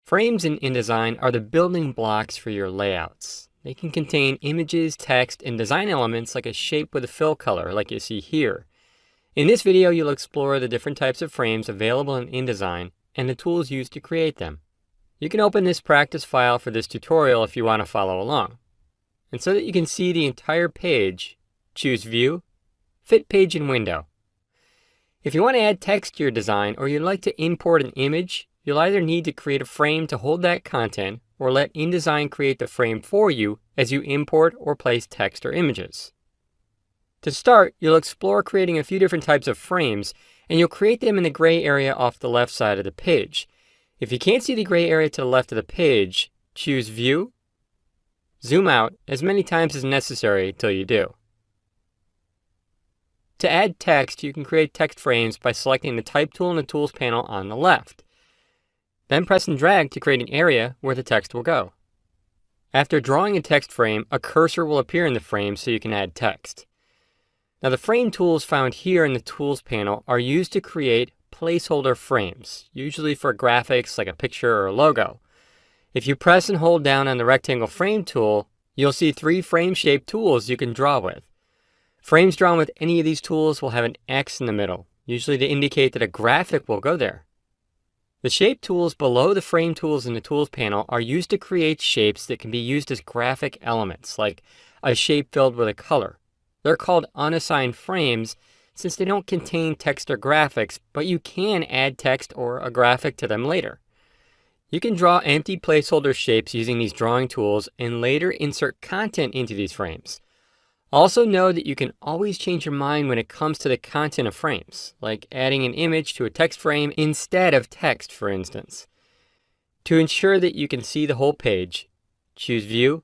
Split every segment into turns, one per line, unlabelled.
Frames in InDesign are the building blocks for your layouts. They can contain images, text, and design elements like a shape with a fill color, like you see here. In this video, you'll explore the different types of frames available in InDesign and the tools used to create them. You can open this practice file for this tutorial if you want to follow along. And so that you can see the entire page, choose View, Fit Page in Window. If you want to add text to your design or you'd like to import an image, you'll either need to create a frame to hold that content or let InDesign create the frame for you as you import or place text or images. To start, you'll explore creating a few different types of frames, and you'll create them in the gray area off the left side of the page. If you can't see the gray area to the left of the page, choose View, zoom out as many times as necessary till you do. To add text, you can create text frames by selecting the Type tool in the Tools panel on the left. Then press and drag to create an area where the text will go. After drawing a text frame, a cursor will appear in the frame so you can add text. Now the frame tools found here in the Tools panel are used to create placeholder frames, usually for graphics like a picture or a logo. If you press and hold down on the rectangle frame tool, you'll see 3 frame shape tools you can draw with. Frames drawn with any of these tools will have an X in the middle, usually to indicate that a graphic will go there. The shape tools below the frame tools in the Tools panel are used to create shapes that can be used as graphic elements, like a shape filled with a color. They're called unassigned frames since they don't contain text or graphics, but you can add text or a graphic to them later. You can draw empty placeholder shapes using these drawing tools and later insert content into these frames. Also know that you can always change your mind when it comes to the content of frames, like adding an image to a text frame instead of text, for instance. To ensure that you can see the whole page, choose View,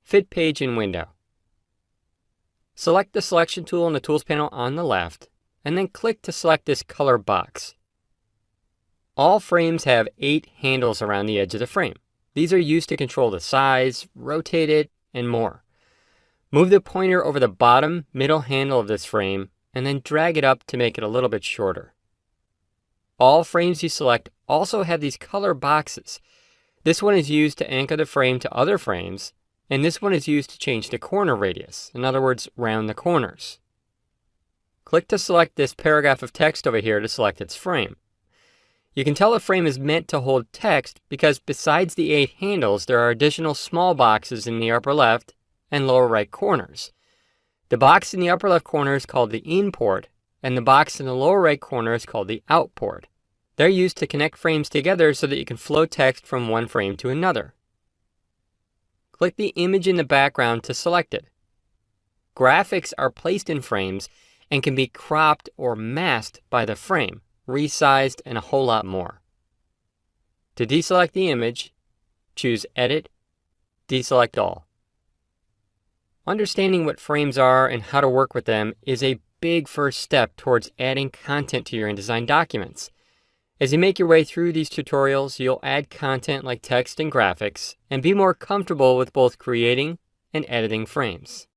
Fit Page in Window. Select the Selection tool in the Tools panel on the left, and then click to select this color box. All frames have 8 handles around the edge of the frame. These are used to control the size, rotate it, and more. Move the pointer over the bottom, middle handle of this frame, and then drag it up to make it a little bit shorter. All frames you select also have these color boxes. This one is used to anchor the frame to other frames, and this one is used to change the corner radius, in other words, round the corners. Click to select this paragraph of text over here to select its frame. You can tell a frame is meant to hold text because besides the 8 handles, there are additional small boxes in the upper left and lower right corners. The box in the upper left corner is called the in port, and the box in the lower right corner is called the out port. They're used to connect frames together so that you can flow text from one frame to another. Click the image in the background to select it. Graphics are placed in frames and can be cropped or masked by the frame, resized, and a whole lot more. To deselect the image, choose Edit, Deselect All. Understanding what frames are and how to work with them is a big first step towards adding content to your InDesign documents. As you make your way through these tutorials, you'll add content like text and graphics and be more comfortable with both creating and editing frames.